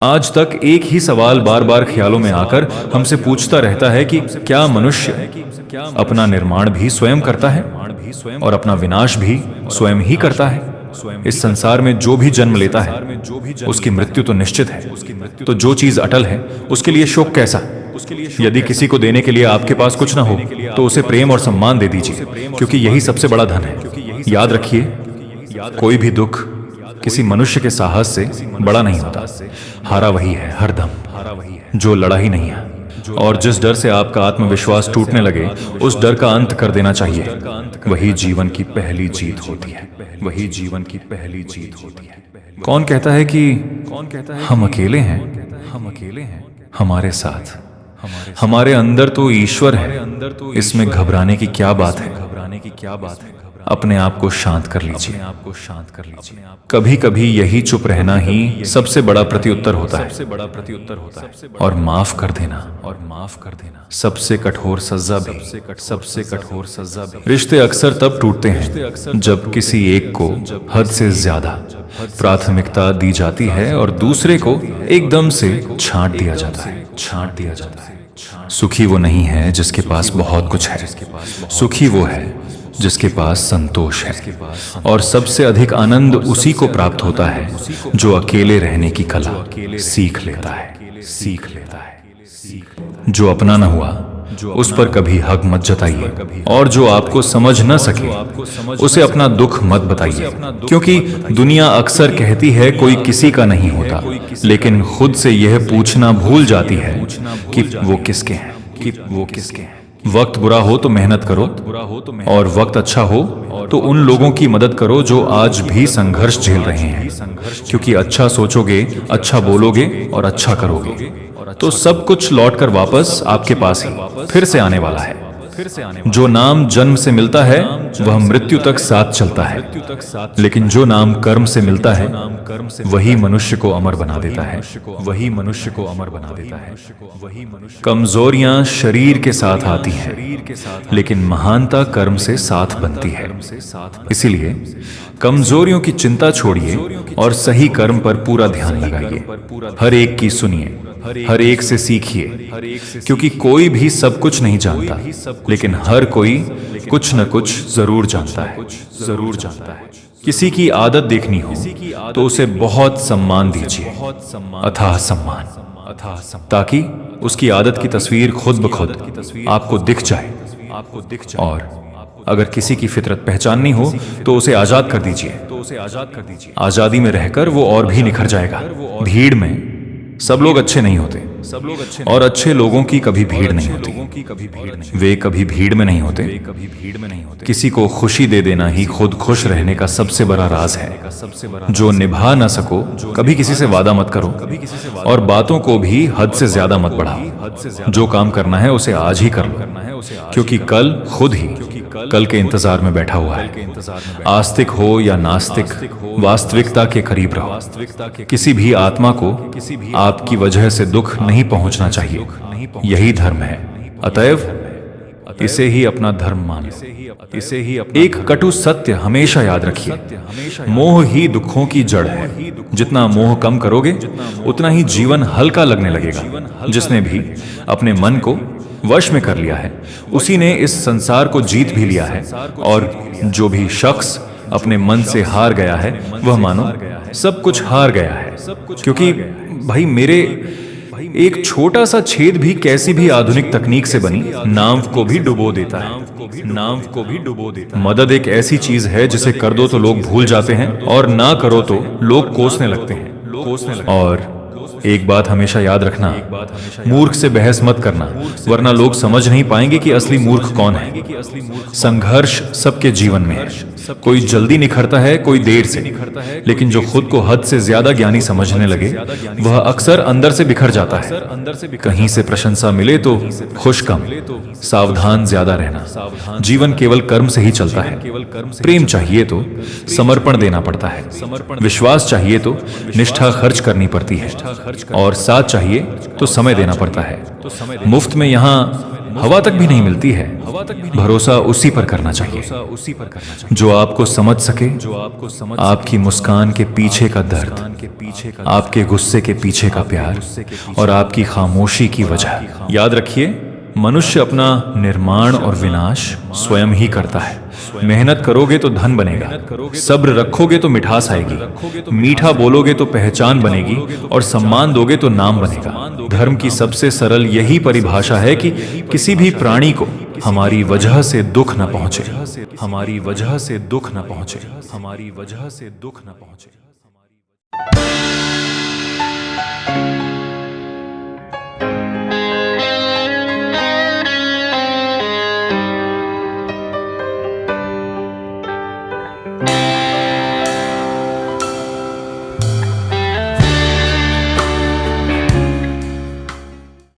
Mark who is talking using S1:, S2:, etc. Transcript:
S1: आज तक एक ही सवाल बार बार ख्यालों में आकर हमसे पूछता रहता है कि क्या मनुष्य अपना निर्माण भी स्वयं करता है और अपना विनाश भी स्वयं ही करता है। इस संसार में जो भी जन्म लेता है उसकी मृत्यु तो निश्चित है, तो जो चीज अटल है उसके लिए शोक कैसा। यदि किसी को देने के लिए आपके पास कुछ ना हो तो उसे प्रेम और सम्मान दे दीजिए, क्योंकि यही सबसे बड़ा धन है। याद रखिए, कोई भी दुख किसी मनुष्य के साहस से बड़ा नहीं होता। हारा वही है हरदम जो लड़ा ही नहीं है। और जिस डर से आपका आत्मविश्वास टूटने लगे उस डर का अंत कर देना चाहिए। वही जीवन की पहली जीत होती है। वही जीवन की पहली जीत होती है। कौन कहता है कि हम अकेले हैं? हम अकेले हैं हमारे साथ, हमारे अंदर तो ईश्वर है। इसमें घबराने की क्या बात है? घबराने की क्या बात है? अपने आप को शांत कर लीजिए। कभी कभी यही चुप रहना ही सबसे बड़ा प्रत्युत्तर होता है। और माफ कर देना सबसे कठोर सजा भी। रिश्ते अक्सर तब टूटते हैं जब किसी एक को हद से ज्यादा प्राथमिकता दी जाती है और दूसरे को एकदम से छांट दिया जाता है। सुखी वो नहीं है जिसके पास बहुत कुछ है, सुखी वो है जिसके पास संतोष है। और सबसे अधिक आनंद उसी को प्राप्त होता है जो अकेले रहने की कला सीख लेता है। जो अपना न हुआ उस पर कभी हक मत जताइए, और जो आपको समझ न सके उसे अपना दुख मत बताइए, क्योंकि दुनिया अक्सर कहती है कोई किसी का नहीं होता, लेकिन खुद से यह पूछना भूल जाती है कि वो किसके हैं। वक्त बुरा हो तो मेहनत करो, और वक्त अच्छा हो तो उन लोगों की मदद करो जो आज भी संघर्ष झेल रहे हैं, क्योंकि अच्छा सोचोगे, अच्छा बोलोगे और अच्छा करोगे तो सब कुछ लौटकर वापस आपके पास ही फिर से आने वाला है। जो नाम जन्म से मिलता है वह मृत्यु तक साथ चलता है, लेकिन जो नाम कर्म से मिलता है वही मनुष्य को अमर बना देता है। कमजोरियां शरीर के साथ आती हैं, लेकिन महानता कर्म से साथ बनती है। इसीलिए कमजोरियों की चिंता छोड़िए और सही कर्म पर पूरा ध्यान लगाइए। हर एक की सुनिए, हर एक से सीखिए, क्योंकि कोई भी सब कुछ नहीं जानता, लेकिन हर कोई कुछ न कुछ जरूर जानता है। किसी की आदत देखनी हो तो उसे बहुत सम्मान दीजिए, अथाह सम्मान, ताकि उसकी आदत की तस्वीर खुद ब खुद आपको दिख जाए। और अगर किसी की फितरत पहचाननी हो तो उसे आजाद कर दीजिए। आजादी में रहकर वो और भी निखर जाएगा। भीड़ में सब लोग अच्छे नहीं होते, और अच्छे लोगों की कभी भीड़ नहीं होती। वे कभी भीड़ में नहीं होते। किसी को खुशी दे देना ही खुद खुश रहने का सबसे बड़ा राज है। जो निभा ना सको कभी किसी से वादा मत करो, और बातों को भी हद से ज्यादा मत बढ़ाओ। जो काम करना है उसे आज ही कर लो, क्योंकि कल खुद ही कल के इंतजार में बैठा हुआ है। आस्तिक हो या नास्तिक, वास्तविकता के करीब रहो। किसी भी आत्मा को आपकी वजह से दुख नहीं पहुंचना चाहिए। यही धर्म है। अतएव इसे ही अपना धर्म मानो। एक कटु सत्य हमेशा याद रखिए, मोह ही दुखों की जड़ है। जितना मोह कम करोगे उतना ही जीवन हल्का लगने लगेगा। जिसने भी अपने मन को वश में कर लिया है उसी ने इस संसार को जीत भी लिया है। और जो भी शख्स अपने मन से हार गया है वह मानो सब कुछ हार गया है। क्योंकि भाई मेरे एक छोटा सा छेद भी कैसी भी आधुनिक तकनीक से बनी नाव को भी डुबो देता है। मदद एक ऐसी चीज है जिसे कर दो तो लोग भूल जाते हैं, और ना करो तो लोग कोसने लगते हैं। और एक बात हमेशा याद रखना, मूर्ख से बहस मत करना, वरना लोग समझ नहीं पाएंगे कि असली मूर्ख कौन है। संघर्ष सबके जीवन में है। कोई जल्दी निखरता है, कोई देर से, लेकिन जो खुद को हद से ज्यादा ज्ञानी समझने लगे वह अक्सर अंदर से बिखर जाता है। कहीं से प्रशंसा मिले तो खुश कम, सावधान ज्यादा रहना। जीवन केवल कर्म से ही चलता है। प्रेम चाहिए तो समर्पण देना पड़ता है। विश्वास चाहिए तो निष्ठा खर्च करनी पड़ती है, और साथ चाहिए तो समय देना पड़ता है। मुफ्त में यहाँ हवा तक भी नहीं मिलती है। भरोसा उसी पर करना चाहिए जो आपको समझ सके, आपकी मुस्कान के पीछे का दर्द, आपके गुस्से के पीछे का प्यार और आपकी खामोशी की वजह। याद रखिए, मनुष्य अपना निर्माण और विनाश स्वयं ही करता है। मेहनत करोगे तो धन बनेगा, सब्र रखोगे तो मिठास आएगी, मीठा बोलोगे तो पहचान बनेगी और सम्मान दोगे तो नाम बनेगा। धर्म की सबसे सरल यही परिभाषा है कि किसी भी प्राणी को हमारी वजह से दुख न पहुंचे, हमारी वजह से दुख न पहुंचे, हमारी वजह से दुख न पहुंचे।